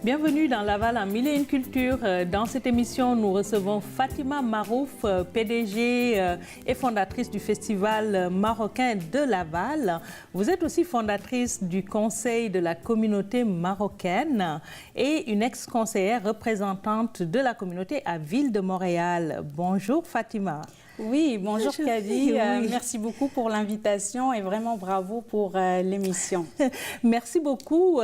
Bienvenue dans Laval en Mille et une cultures. Dans cette émission, nous recevons Fatima Marouf, PDG et fondatrice du Festival marocain de Laval. Vous êtes aussi fondatrice du Conseil de la communauté marocaine et une ex-conseillère représentante de la communauté à Ville de Montréal. Bonjour Fatima. Oui, bonjour Kadi. Oui. Merci beaucoup pour l'invitation et vraiment bravo pour l'émission. Merci beaucoup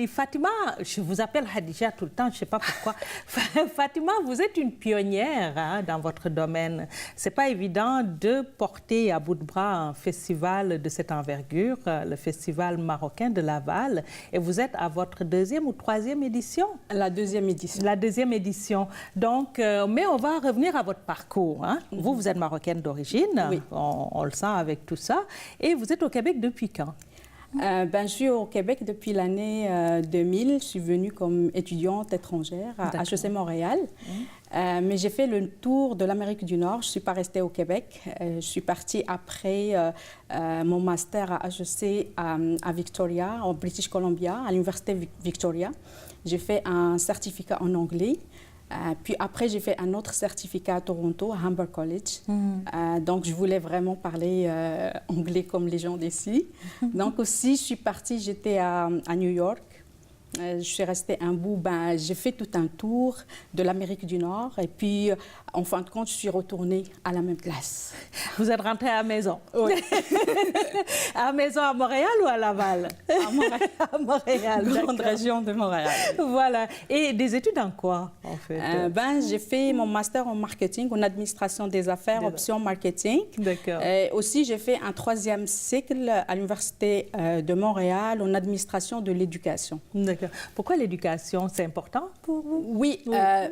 Fatima. Je vous appelle Hadija tout le temps, je ne sais pas pourquoi. Fatima, vous êtes une pionnière dans votre domaine. Ce n'est pas évident de porter à bout de bras un festival de cette envergure, le Festival marocain de Laval. Et vous êtes à votre deuxième ou troisième édition? La deuxième édition. La deuxième édition. Donc, mais on va revenir à votre parcours. Hein? Vous êtes marocaine d'origine, oui. On le sent avec tout ça. Et vous êtes au Québec depuis quand? Je suis au Québec depuis l'année 2000. Je suis venue comme étudiante étrangère à HEC Montréal. Mais j'ai fait le tour de l'Amérique du Nord. Je ne suis pas restée au Québec. Je suis partie après mon master à HEC à Victoria, en British Columbia, à l'Université Victoria. J'ai fait un certificat en anglais. Puis après, j'ai fait un autre certificat à Toronto, à Humber College. Donc, je voulais vraiment parler anglais comme les gens d'ici. Donc aussi, je suis partie, j'étais à New York. Je suis restée un bout, j'ai fait tout un tour de l'Amérique du Nord et puis en fin de compte, je suis retournée à la même place. Vous êtes rentrée à la maison? Oui. À la maison à Montréal ou à Laval? À Montréal. À Montréal, grande région de Montréal. Voilà. Et des études en quoi, en fait? J'ai fait mon master en marketing, en administration des affaires, option marketing. D'accord. Aussi, j'ai fait un troisième cycle à l'Université de Montréal en administration de l'éducation. D'accord. Pourquoi l'éducation? C'est important pour vous? Oui.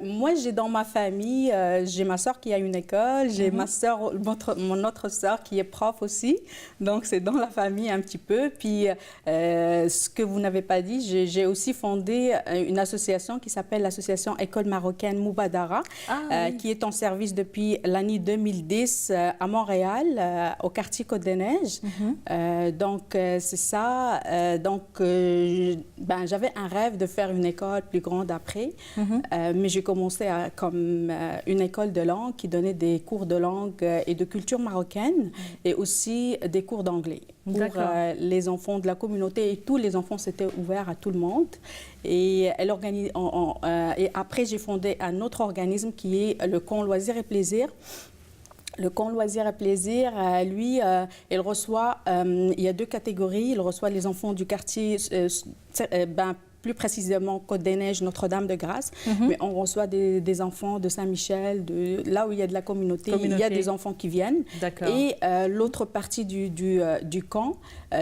Moi, j'ai dans ma famille, j'ai ma sœur qui a une école, j'ai ma sœur, mon autre sœur qui est prof aussi. Donc, c'est dans la famille un petit peu. Puis, ce que vous n'avez pas dit, j'ai aussi fondé une association qui s'appelle l'association École marocaine Moubadara, oui. Qui est en service depuis l'année 2010 à Montréal, au quartier Côte-des-Neiges. Donc, c'est ça. J'avais un rêve de faire une école plus grande après, mais j'ai commencé comme une école de langue qui donnait des cours de langue et de culture marocaine et aussi des cours d'anglais pour les enfants de la communauté. Et tous les enfants, c'était ouvert à tout le monde. Et, et après, j'ai fondé un autre organisme qui est le Camp Loisirs et Plaisirs. Le camp Loisirs et Plaisirs, lui, il reçoit, il y a deux catégories. Il reçoit les enfants du quartier, plus précisément Côte-des-Neiges, Notre-Dame-de-Grâce, mais on reçoit des enfants de Saint-Michel, là où il y a de la communauté, il y a des enfants qui viennent. Et l'autre partie du camp,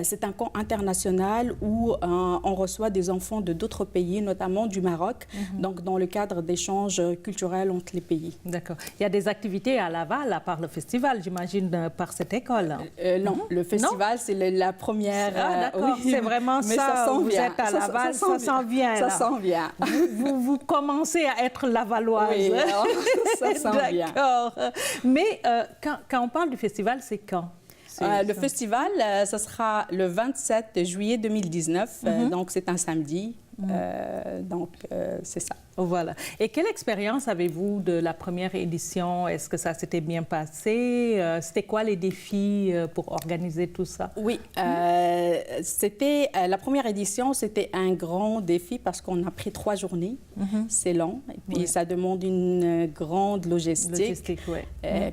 c'est un camp international où on reçoit des enfants de d'autres pays, notamment du Maroc, donc dans le cadre d'échanges culturels entre les pays. D'accord. Il y a des activités à Laval, à part le festival, j'imagine, par cette école? Non, le festival, c'est la première... d'accord, oui. C'est vraiment mais ça, sent vous bien. êtes à Laval, ça sent bien. Ça sent bien. Vous commencez à être lavalloise. Oui, alors, ça sent bien. D'accord. Mais quand on parle du festival, c'est quand? Le festival, ce sera le 27 juillet 2019, donc c'est un samedi. Donc, c'est ça. Voilà. Et quelle expérience avez-vous de la première édition? Est-ce que ça s'était bien passé? C'était quoi les défis pour organiser tout ça? Oui, c'était la première édition, c'était un grand défi parce qu'on a pris 3 journées. C'est long et puis ça demande une grande logistique.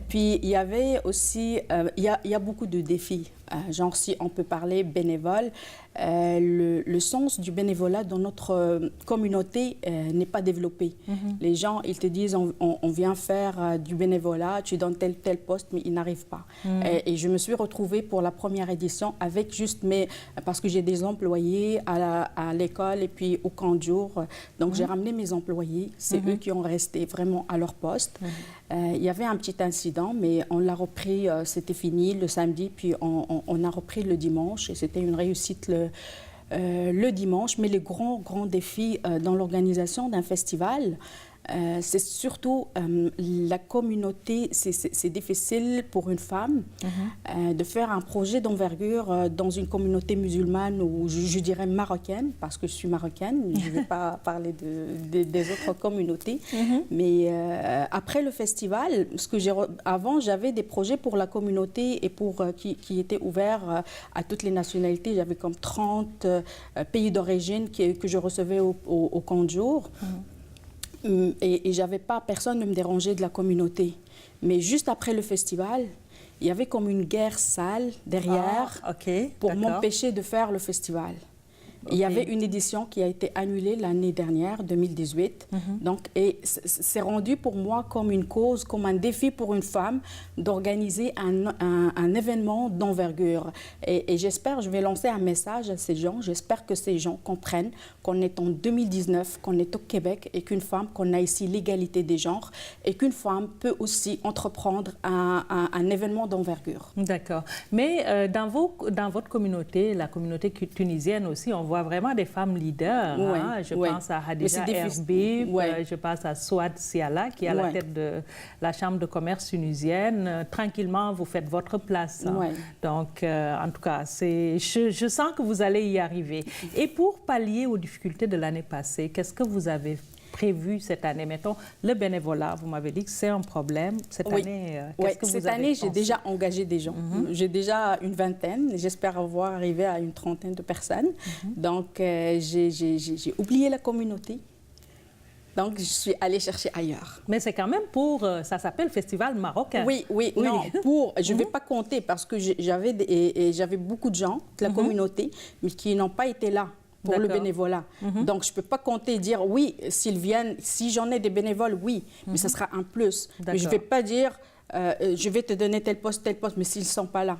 Puis il y avait aussi, il y a beaucoup de défis. Genre si on peut parler bénévole, le sens du bénévolat dans notre communauté n'est pas développé. Les gens, ils te disent, on vient faire du bénévolat, tu donnes tel poste, mais ils n'arrivent pas. Et je me suis retrouvée pour la première édition avec juste parce que j'ai des employés à l'école et puis au camp de jour. Donc j'ai ramené mes employés, c'est eux qui ont resté vraiment à leur poste. Il y avait un petit incident, mais on l'a repris, c'était fini le samedi, puis on a repris le dimanche et c'était une réussite le dimanche. Mais le grand défi dans l'organisation d'un festival, c'est surtout la communauté. C'est difficile pour une femme de faire un projet d'envergure dans une communauté musulmane ou je dirais marocaine, parce que je suis marocaine, je ne vais pas parler des autres communautés. Mais après le festival, avant j'avais des projets pour la communauté et qui étaient ouverts à toutes les nationalités. J'avais comme 30 pays d'origine que je recevais au camp de jour. Et j'avais pas, personne ne me dérangeait de la communauté. Mais juste après le festival, il y avait comme une guerre sale derrière pour m'empêcher de faire le festival. Il y avait une édition qui a été annulée l'année dernière, 2018. Donc, et c'est rendu pour moi comme une cause, comme un défi pour une femme d'organiser un événement d'envergure. Et j'espère, je vais lancer un message à ces gens. J'espère que ces gens comprennent qu'on est en 2019, qu'on est au Québec et qu'une femme, qu'on a ici l'égalité des genres et qu'une femme peut aussi entreprendre un événement d'envergure. D'accord. Mais dans votre communauté, la communauté tunisienne aussi, on voit vraiment des femmes leaders. Je pense à Hadija Erbib, je pense à Souad Siala, qui est à la tête de la Chambre de commerce tunisienne. Tranquillement, vous faites votre place. Donc, en tout cas, je sens que vous allez y arriver. Et pour pallier aux difficultés de l'année passée, qu'est-ce que vous avez prévu cette année? Mettons, le bénévolat, vous m'avez dit que c'est un problème. Cette année, qu'est-ce que vous avez Cette année, pensé? j'ai déjà engagé des gens. J'ai déjà une vingtaine. J'espère avoir arrivé à une trentaine de personnes. Donc, j'ai oublié la communauté. Donc, je suis allée chercher ailleurs. Mais c'est quand même ça s'appelle Festival marocain. Oui. Non, je ne vais pas compter parce que j'avais beaucoup de gens de la communauté, mais qui n'ont pas été là pour le bénévolat. Donc, je ne peux pas compter et dire, oui, s'ils viennent, si j'en ai des bénévoles, oui, mais ça sera un plus. Mais je ne vais pas dire, je vais te donner tel poste, mais s'ils ne sont pas là.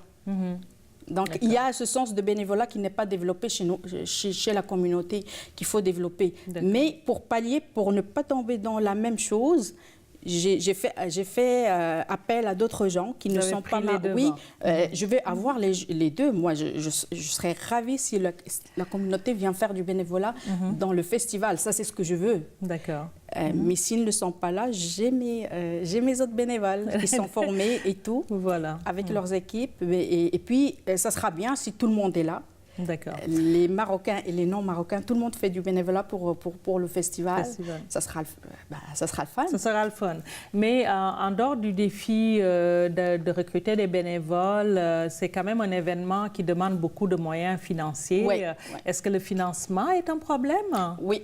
Donc, il y a ce sens de bénévolat qui n'est pas développé chez la communauté, qu'il faut développer. Mais pour pallier, pour ne pas tomber dans la même chose, j'ai fait appel à d'autres gens qui ne sont pas mal. Oui, je vais avoir les deux. Moi, je serais ravie si la communauté vient faire du bénévolat dans le festival. Ça, c'est ce que je veux. D'accord. Mais s'ils ne sont pas là, j'ai mes autres bénévoles qui sont formés et tout, avec leurs équipes. Et puis, ça sera bien si tout le monde est là. D'accord. Les Marocains et les non-Marocains, tout le monde fait du bénévolat pour le festival. Ça sera le fun. Ça sera le fun. Mais en dehors du défi de recruter des bénévoles, c'est quand même un événement qui demande beaucoup de moyens financiers. Est-ce que le financement est un problème? Oui,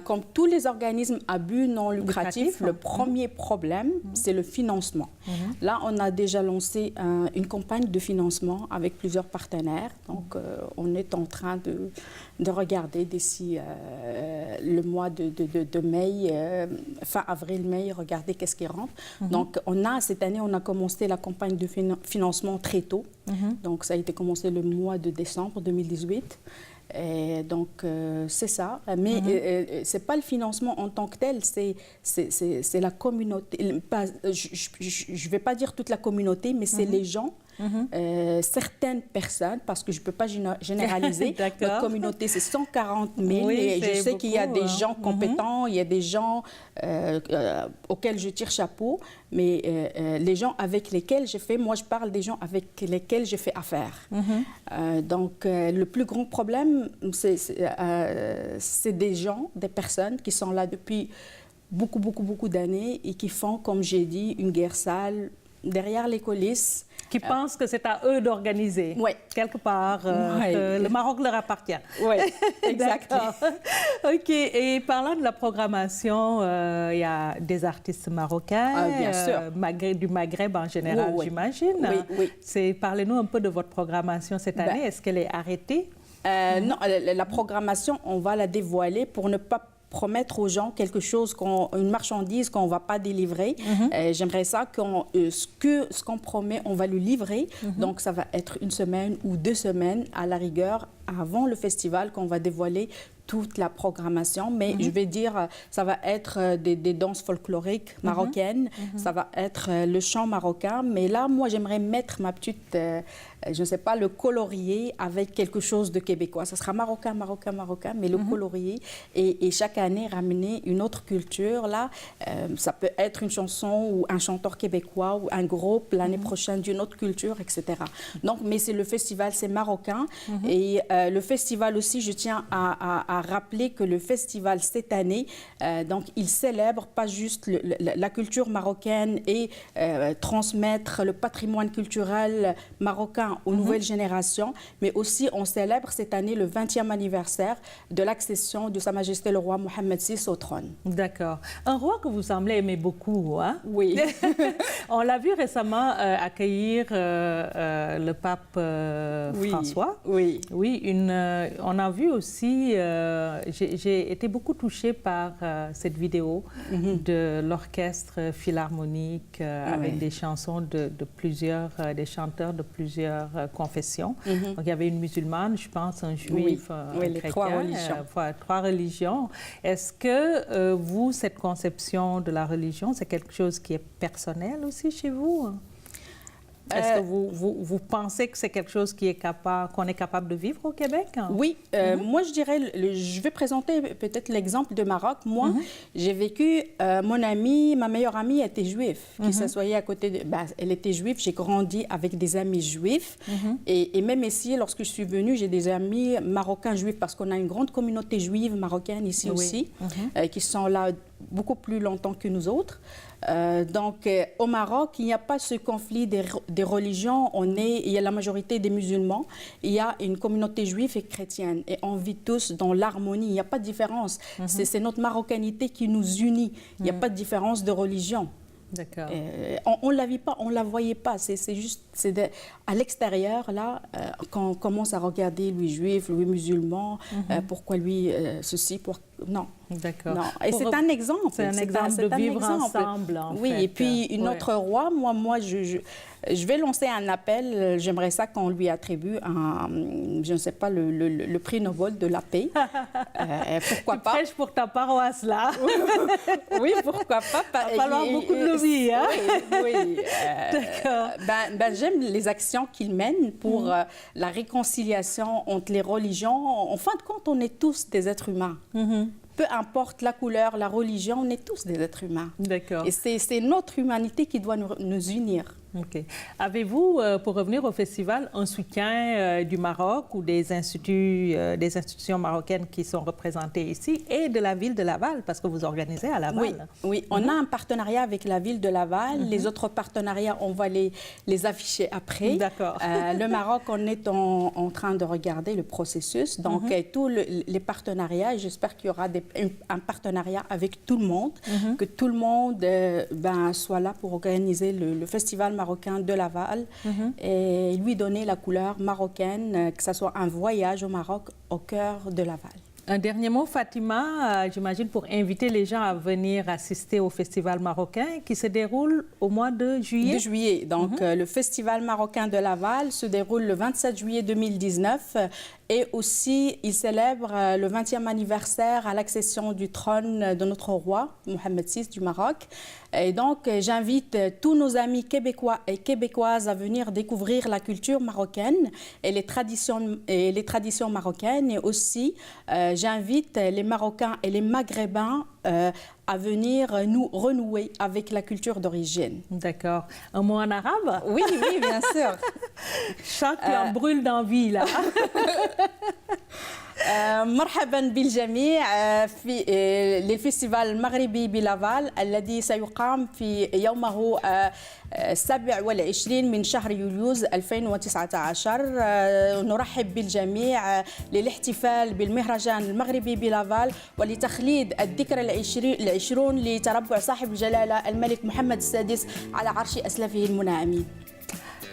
comme tous les organismes à but non lucratif, le premier problème, c'est le financement. Là, on a déjà lancé une campagne de financement avec plusieurs partenaires. Donc, on est en train de regarder d'ici le mois de mai, fin avril-mai, regarder qu'est-ce qui rentre. Donc, cette année, on a commencé la campagne de financement très tôt. Donc, ça a été commencé le mois de décembre 2018. Et donc, c'est ça. Mais ce n'est pas le financement en tant que tel, c'est la communauté. Je ne vais pas dire toute la communauté, mais c'est les gens. Certaines personnes, parce que je ne peux pas généraliser, notre communauté c'est 140 000 et je sais qu'il y a des gens compétents, il y a des gens auxquels je tire chapeau, mais les gens avec lesquels moi je parle des gens avec lesquels je fais affaire. Donc le plus grand problème, c'est des gens, des personnes qui sont là depuis beaucoup d'années et qui font, comme j'ai dit, une guerre sale derrière les coulisses. Qui pensent que c'est à eux d'organiser. Quelque part, le Maroc leur appartient. Oui, exactement. OK. Et parlant de la programmation, il y a des artistes marocains, bien sûr. Du Maghreb en général, j'imagine. Parlez-nous un peu de votre programmation cette année. Est-ce qu'elle est arrêtée? Non, la programmation, on va la dévoiler pour ne pas promettre aux gens quelque chose, une marchandise qu'on ne va pas délivrer. J'aimerais ça ce qu'on promet, on va le livrer. Donc, ça va être une semaine ou 2 semaines à la rigueur avant le festival qu'on va dévoiler toute la programmation, mais je vais dire, ça va être des danses folkloriques marocaines, ça va être le chant marocain, mais là, moi, j'aimerais mettre ma petite, je ne sais pas, le colorier avec quelque chose de québécois. Ça sera marocain, marocain, marocain, mais le colorier, et chaque année, ramener une autre culture. Là, ça peut être une chanson ou un chanteur québécois ou un groupe l'année prochaine d'une autre culture, etc. Donc, mais c'est le festival, c'est marocain, et le festival aussi, je tiens à rappeler que le festival cette année, donc il célèbre pas juste la culture marocaine et transmettre le patrimoine culturel marocain aux nouvelles générations, mais aussi on célèbre cette année le 20e anniversaire de l'accession de Sa Majesté le roi Mohammed VI au trône. D'accord. Un roi que vous semblez aimer beaucoup, hein? Oui. On l'a vu récemment accueillir le pape François. Oui. Oui, on a vu aussi, j'ai été beaucoup touchée par cette vidéo de l'orchestre philharmonique avec des chansons de plusieurs, des chanteurs de plusieurs confessions. Donc il y avait une musulmane, je pense, un juif, un les chrétien, trois religions. Trois religions. Est-ce que vous, cette conception de la religion, c'est quelque chose qui est personnel aussi chez vous? Est-ce que vous pensez que c'est quelque chose qu'on est capable de vivre au Québec? Oui, moi je dirais, je vais présenter peut-être l'exemple de Maroc. Moi, j'ai vécu, mon amie, ma meilleure amie était juive, qui s'assoyait à côté de... elle était juive, j'ai grandi avec des amis juifs. Et même ici, lorsque je suis venue, j'ai des amis marocains juifs, parce qu'on a une grande communauté juive marocaine ici aussi, qui sont là beaucoup plus longtemps que nous autres. Donc, au Maroc, il n'y a pas ce conflit des religions. Il y a la majorité des musulmans. Il y a une communauté juive et chrétienne. Et on vit tous dans l'harmonie. Il n'y a pas de différence. C'est notre marocanité qui nous unit. Il n'y a pas de différence de religion. D'accord. On ne la vit pas, on ne la voyait pas. C'est juste à l'extérieur, là, quand on commence à regarder lui juif, lui musulman, pourquoi lui ceci, non. D'accord. Et c'est un exemple. C'est un exemple de vivre ensemble, en fait. Oui, et puis une autre roi, moi je vais lancer un appel. J'aimerais ça qu'on lui attribue je ne sais pas, le prix Nobel de la paix. Pourquoi pas? Tu prêches pour ta paroisse, là. Oui, pourquoi pas? Il va falloir beaucoup de lobby, hein? Oui. D'accord. J'aime les actions qu'il mène pour la réconciliation entre les religions. En fin de compte, on est tous des êtres humains. Peu importe la couleur, la religion, on est tous des êtres humains. D'accord. Et c'est notre humanité qui doit nous unir. OK. Avez-vous, pour revenir au festival, un soutien du Maroc ou des institutions marocaines qui sont représentées ici et de la ville de Laval, parce que vous organisez à Laval? Oui. On a un partenariat avec la ville de Laval. Les autres partenariats, on va les afficher après. D'accord. Le Maroc, on est en train de regarder le processus. Donc, tous les partenariats, j'espère qu'il y aura un partenariat avec tout le monde, que tout le monde soit là pour organiser le festival marocain de Laval et lui donner la couleur marocaine, que ce soit un voyage au Maroc au cœur de Laval. Un dernier mot, Fatima, j'imagine, pour inviter les gens à venir assister au festival marocain qui se déroule au mois de juillet. De juillet. Donc, le festival marocain de Laval se déroule le 27 juillet 2019 et aussi, il célèbre le 20e anniversaire à l'accession du trône de notre roi, Mohammed VI du Maroc. Et donc, j'invite tous nos amis québécois et québécoises à venir découvrir la culture marocaine et les traditions marocaines. Et aussi, j'invite les Marocains et les Maghrébins à venir nous renouer avec la culture d'origine. D'accord. Un mot en arabe? Oui, bien sûr. Chant qui en brûle d'envie, là. مرحبا بالجميع في للفستيفال المغربي بلافال الذي سيقام في يومه 27 من شهر يوليوز 2019. نرحب بالجميع للاحتفال بالمهرجان المغربي بلافال ولتخليد الذكرى العشرون لتربع صاحب الجلالة الملك محمد السادس على عرش أسلافه المنعمين.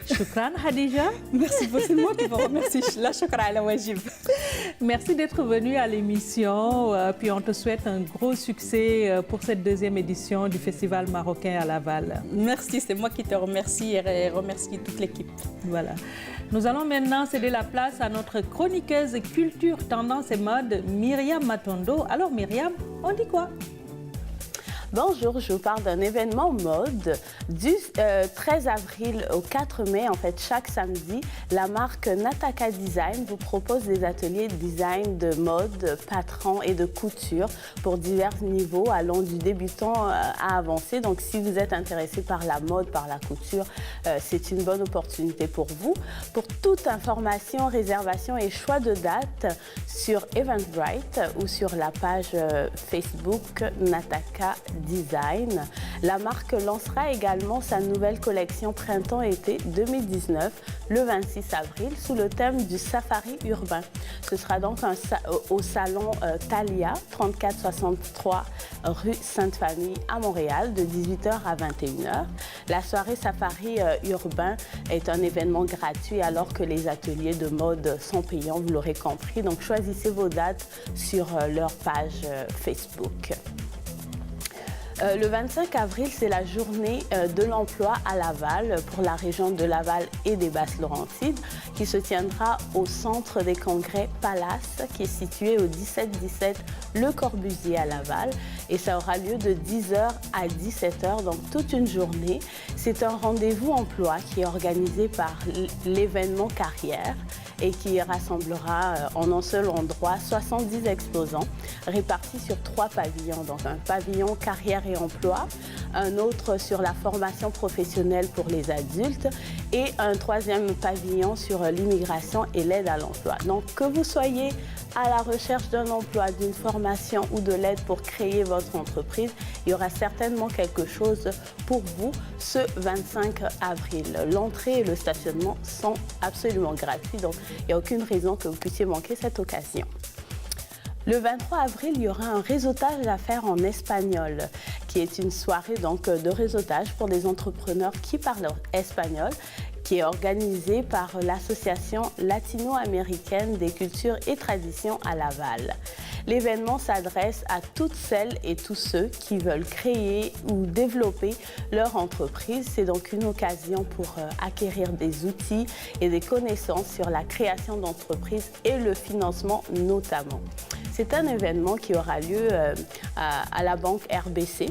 Shukran Khadija. Merci beaucoup, c'est moi qui vous remercie. La shukra ala wajib. Merci d'être venue à l'émission. Puis on te souhaite un gros succès pour cette deuxième édition du Festival marocain à Laval. Merci, c'est moi qui te remercie et remercie toute l'équipe. Voilà. Nous allons maintenant céder la place à notre chroniqueuse culture, tendance et mode, Myriam Matondo. Alors Myriam, on dit quoi? Bonjour, je vous parle d'un événement mode du 13 avril au 4 mai. En fait, chaque samedi, la marque Nataka Design vous propose des ateliers de design de mode, patron et de couture pour divers niveaux, allant du débutant à avancé. Donc, si vous êtes intéressé par la mode, par la couture, c'est une bonne opportunité pour vous. Pour toute information, réservation et choix de date sur Eventbrite ou sur la page Facebook Nataka Design. La marque lancera également sa nouvelle collection printemps-été 2019 le 26 avril sous le thème du safari urbain. Ce sera donc au salon Thalia, 3463 rue Sainte-Famille à Montréal, de 18h à 21h. La soirée safari urbain est un événement gratuit alors que les ateliers de mode sont payants, vous l'aurez compris. Donc choisissez vos dates sur leur page Facebook. Le 25 avril, c'est la journée de l'emploi à Laval pour la région de Laval et des Basses-Laurentides qui se tiendra au centre des congrès Palace qui est situé au 1717 Le Corbusier à Laval et ça aura lieu de 10h à 17h, donc toute une journée. C'est un rendez-vous emploi qui est organisé par l'événement Carrière et qui rassemblera en un seul endroit 70 exposants répartis sur 3 pavillons. Donc un pavillon carrière et emploi, un autre sur la formation professionnelle pour les adultes et un troisième pavillon sur l'immigration et l'aide à l'emploi. Donc que vous soyez à la recherche d'un emploi, d'une formation ou de l'aide pour créer votre entreprise, il y aura certainement quelque chose pour vous ce 25 avril. L'entrée et le stationnement sont absolument gratuits, donc il n'y a aucune raison que vous puissiez manquer cette occasion. Le 23 avril, il y aura un réseautage à faire en espagnol, qui est une soirée donc, de réseautage pour des entrepreneurs qui parlent espagnol, qui est organisée par l'Association latino-américaine des cultures et traditions à Laval. L'événement s'adresse à toutes celles et tous ceux qui veulent créer ou développer leur entreprise. C'est donc une occasion pour acquérir des outils et des connaissances sur la création d'entreprises et le financement notamment. C'est un événement qui aura lieu à la banque RBC,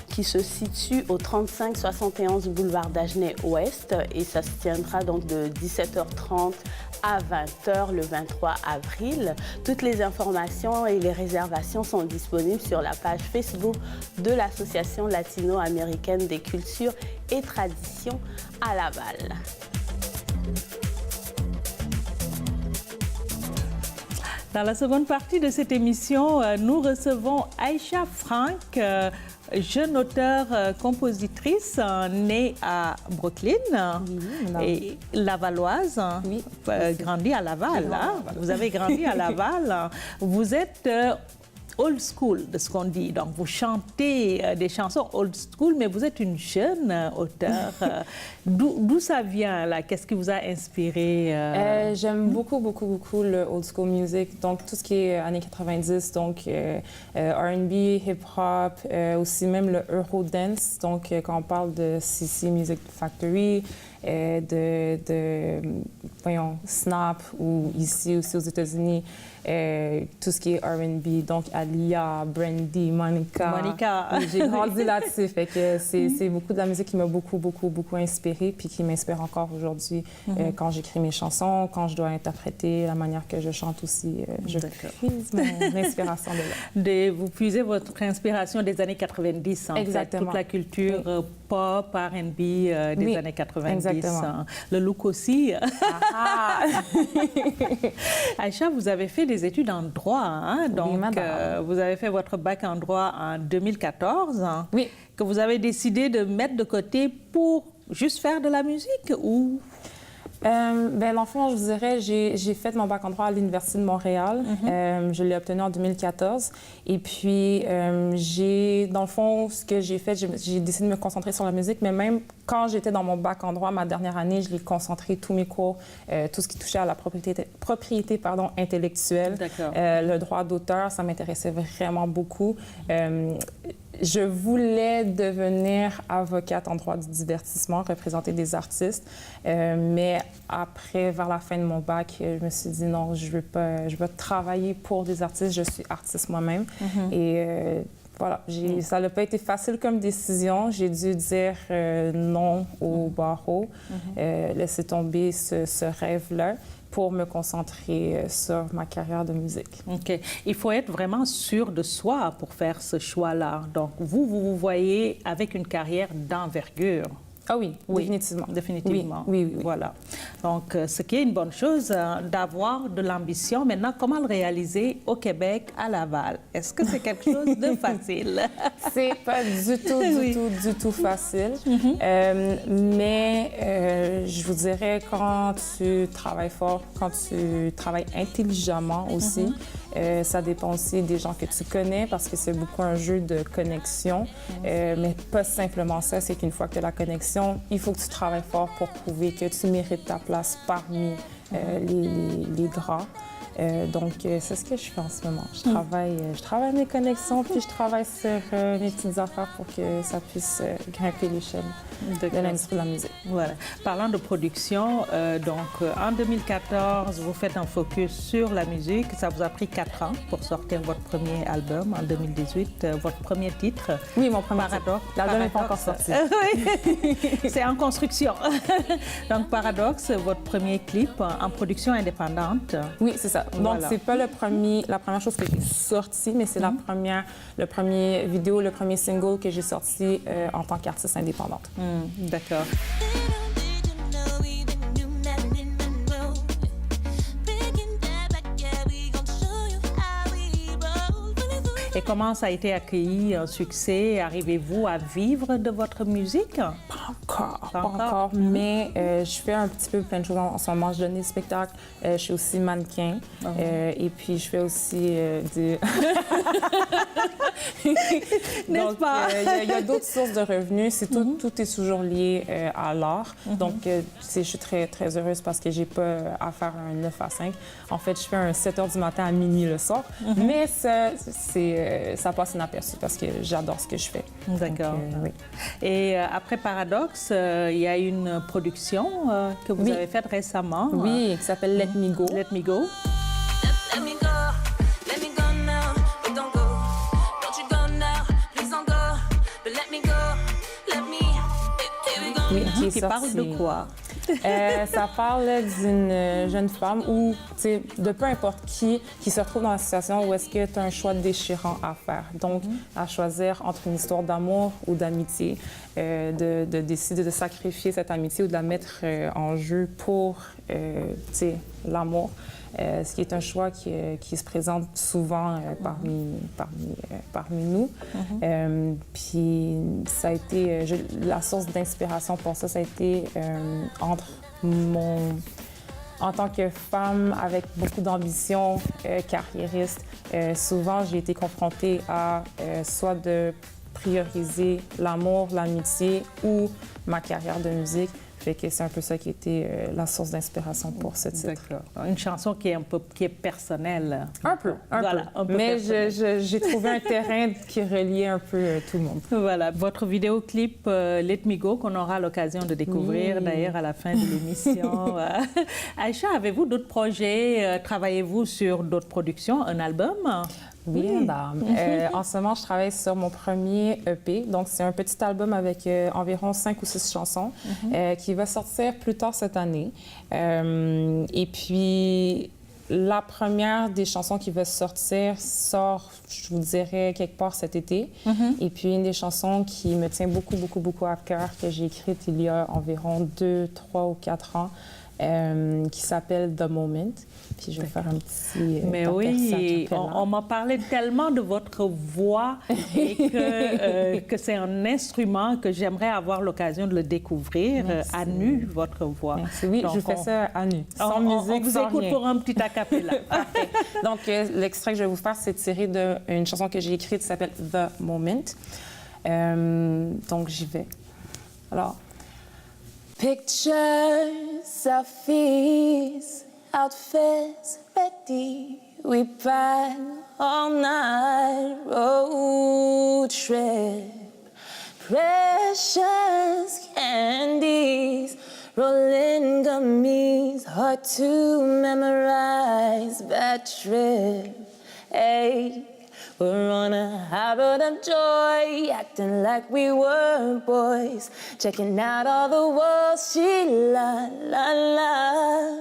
qui se situe au 3571 boulevard d'Agenais-Ouest et ça se tiendra donc de 17h30 à 20h le 23 avril. Toutes les informations et les réservations sont disponibles sur la page Facebook de l'Association latino-américaine des cultures et traditions à Laval. Dans la seconde partie de cette émission, nous recevons Aïcha Frank, jeune auteure-compositrice née à Brooklyn et lavalloise, grandie à Laval. Vous avez grandi à Laval. Vous êtes old school, de ce qu'on dit. Donc, vous chantez des chansons old school, mais vous êtes une jeune auteure. D'où ça vient, là? Qu'est-ce qui vous a inspiré? J'aime beaucoup le old school music, donc tout ce qui est années 90, donc R&B, hip-hop, aussi même le Eurodance, donc quand on parle de CC Music Factory, voyons, Snap, ou ici aussi aux États-Unis, tout ce qui est R&B, donc Alia, Brandy, Monica. J'ai grandi là-dessus, fait que c'est beaucoup de la musique qui m'a beaucoup inspirée, puis qui m'inspire encore aujourd'hui quand j'écris mes chansons, quand je dois interpréter, la manière que je chante aussi. Je puise mon inspiration de là. Vous puisez votre inspiration des années 90, en Exactement. fait, toute la culture pop, R&B des années 90. Exactement. Le look aussi. Aïcha, vous avez fait des études en droit, hein? Donc vous avez fait votre bac en droit en 2014, hein? Oui. Que vous avez décidé de mettre de côté pour juste faire de la musique ou... Dans le fond, je vous dirais, j'ai fait mon bac en droit à l'Université de Montréal. Je l'ai obtenu en 2014. Et puis, dans le fond, ce que j'ai fait, j'ai décidé de me concentrer sur la musique, mais même quand j'étais dans mon bac en droit, ma dernière année, je l'ai concentré tous mes cours, tout ce qui touchait à la propriété intellectuelle. Le droit d'auteur, ça m'intéressait vraiment beaucoup. Je voulais devenir avocate en droit du divertissement, représenter des artistes, mais après, vers la fin de mon bac, je me suis dit non, je veux travailler pour des artistes, je suis artiste moi-même. Et voilà, ça n'a pas été facile comme décision. J'ai dû dire non au barreau, laisser tomber ce rêve-là, pour me concentrer sur ma carrière de musique. OK. Il faut être vraiment sûr de soi pour faire ce choix-là. Donc, vous voyez avec une carrière d'envergure. Ah oui, définitivement. Définitivement. Oui. Voilà. Donc, ce qui est une bonne chose, d'avoir de l'ambition. Maintenant, comment le réaliser au Québec, à Laval? Est-ce que c'est quelque chose de facile? C'est pas du tout facile. Mais je vous dirais, quand tu travailles fort, quand tu travailles intelligemment aussi, ça dépend aussi des gens que tu connais parce que c'est beaucoup un jeu de connexion. Mais pas simplement ça, c'est qu'une fois que tu as la connexion, il faut que tu travailles fort pour prouver que tu mérites ta place parmi les grands. Donc, c'est ce que je fais en ce moment. Je travaille mes connexions, puis je travaille sur mes petites affaires pour que ça puisse grimper l'échelle de l'industrie de la musique. Voilà. Parlant de production, en 2014, vous faites un focus sur la musique. Ça vous a pris 4 ans pour sortir votre premier album en 2018, votre premier titre. Oui, mon premier Paradoxe. L'album n'est pas encore sorti. C'est en construction. Donc, Paradoxe, votre premier clip en production indépendante. Oui, c'est ça. Donc, c'est pas la première chose que j'ai sortie, mais c'est le premier vidéo, le premier single que j'ai sorti en tant qu'artiste indépendante. D'accord. Et comment ça a été accueilli, un succès? Arrivez-vous à vivre de votre musique? Pas encore. Mais je fais un petit peu plein de choses en ce moment. Je donne des spectacles. Je suis aussi mannequin. Et puis, je fais aussi du... N'est-ce pas? Il y a d'autres sources de revenus. Tout est toujours lié à l'art. Donc, je suis très, très heureuse parce que j'ai pas à faire un 9 à 5. En fait, je fais un 7 h du matin à minuit le soir. Mais ça passe inaperçu parce que j'adore ce que je fais. D'accord. Oui. Et après Paradoxe, il y a une production que vous avez faite récemment. Oui, qui s'appelle Let Me Go. Let Me Go. Let me go, let me go now, but don't go. Don't you go now, please don't go. But let me go, let me, here we go. Oui, Qui parle de quoi? Ça parle d'une jeune femme ou de peu importe qui se retrouve dans la situation où est-ce que tu as un choix déchirant à faire. Donc, à choisir entre une histoire d'amour ou d'amitié, de décider de sacrifier cette amitié ou de la mettre en jeu pour l'amour. Ce qui est un choix qui se présente souvent parmi nous. Puis ça a été, la source d'inspiration pour ça a été en tant que femme avec beaucoup d'ambition, carriériste, souvent j'ai été confrontée à soit de prioriser l'amour, l'amitié ou ma carrière de musique. Fait que c'est un peu ça qui était la source d'inspiration pour ce titre. D'accord. Une chanson qui est personnelle. Un peu. Mais j'ai trouvé un terrain qui reliait un peu tout le monde. Voilà. Votre vidéoclip Let Me Go, qu'on aura l'occasion de découvrir d'ailleurs à la fin de l'émission. Aïcha, avez-vous d'autres projets? Travaillez-vous sur d'autres productions? Un album? Bien, dame. En ce moment, je travaille sur mon premier EP. Donc, c'est un petit album avec environ 5 ou 6 chansons qui va sortir plus tard cette année. Et puis, la première des chansons qui va sortir sort, je vous dirais, quelque part cet été. Et puis, une des chansons qui me tient beaucoup à cœur, que j'ai écrite il y a environ 2, 3 ou 4 ans, qui s'appelle The Moment. Puis je vais faire un petit Mais oui, on m'a parlé tellement de votre voix et que c'est un instrument que j'aimerais avoir l'occasion de le découvrir à nu, votre voix. Merci. Oui, donc je fais ça à nu, sans musique, on vous sans écoute rien. pour un petit acapella. Donc, l'extrait que je vais vous faire, c'est tiré d'une chanson que j'ai écrite qui s'appelle The Moment. Donc, j'y vais. Alors, pictures of fears, outfits ready. We plan all night road trip. Precious candies, rolling gummies, hard to memorize. Bad trip. Hey. We're on a high road of joy, acting like we were boys, checking out all the walls, she la la la,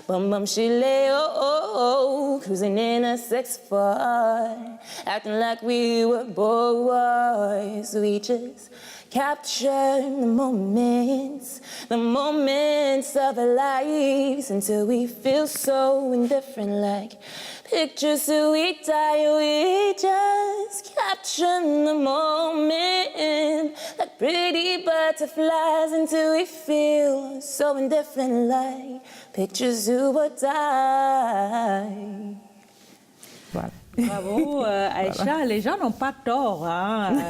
bum bum she lay oh oh oh, cruising in a 6'4", acting like we were boys. We just capture the moments of our lives until we feel so indifferent, like pictures till we die. We just capture the moment like pretty butterflies until we feel so indifferent, like pictures who would die. Voilà. Bravo, Aïcha. Voilà. Les gens n'ont pas tort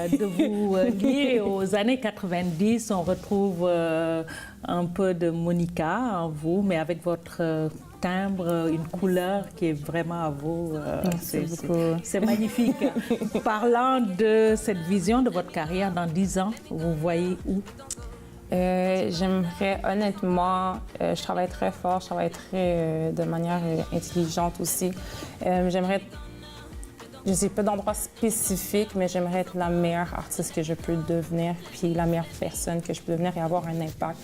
de vous lier aux années 90. On retrouve un peu de Monica en vous, mais avec votre timbre, une couleur qui est vraiment à vous. C'est magnifique. Parlant de cette vision de votre carrière dans 10 ans, vous voyez où? J'aimerais honnêtement, je travaille très fort, je travaille de manière intelligente aussi. J'aimerais, je ne sais pas d'endroit spécifique, mais j'aimerais être la meilleure artiste que je peux devenir, puis la meilleure personne que je peux devenir et avoir un impact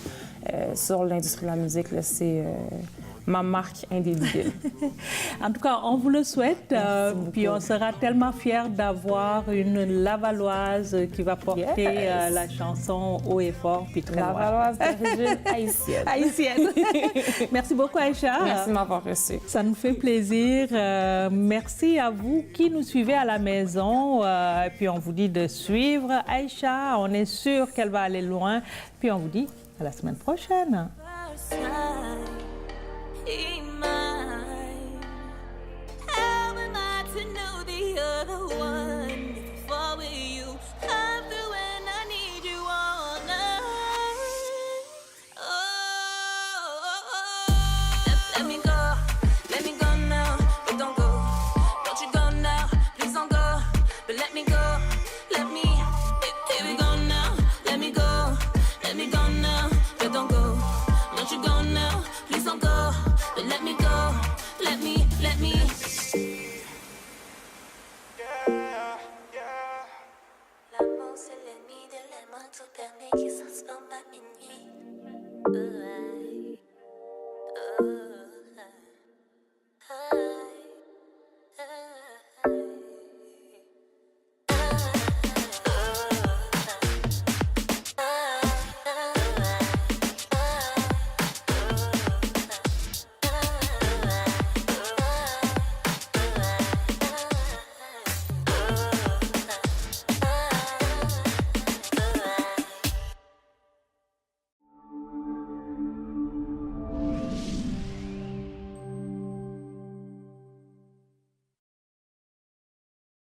sur l'industrie de la musique. C'est ma marque indélébile. En tout cas, on vous le souhaite. Puis on sera tellement fiers d'avoir une Lavalloise qui va porter la chanson haut et fort. Puis très Lavalloise d'origine haïtienne. Haïtienne. Merci beaucoup, Aïcha. Merci de m'avoir reçu. Ça nous fait plaisir. Merci à vous qui nous suivez à la maison. Et puis on vous dit de suivre Aïcha. On est sûr qu'elle va aller loin. Puis on vous dit à la semaine prochaine. How am I to know the other one? For with you, I'm through when I need you all night. Let me go now, but don't go. Don't you go now, please don't go. But let me go, let me. Here we go now, let me go now, but don't go. Don't you go now, please don't go. But let me go, let me. L'amour c'est l'ennemi de l'aimant, tout permet qu'il s'en soit pas ennemi.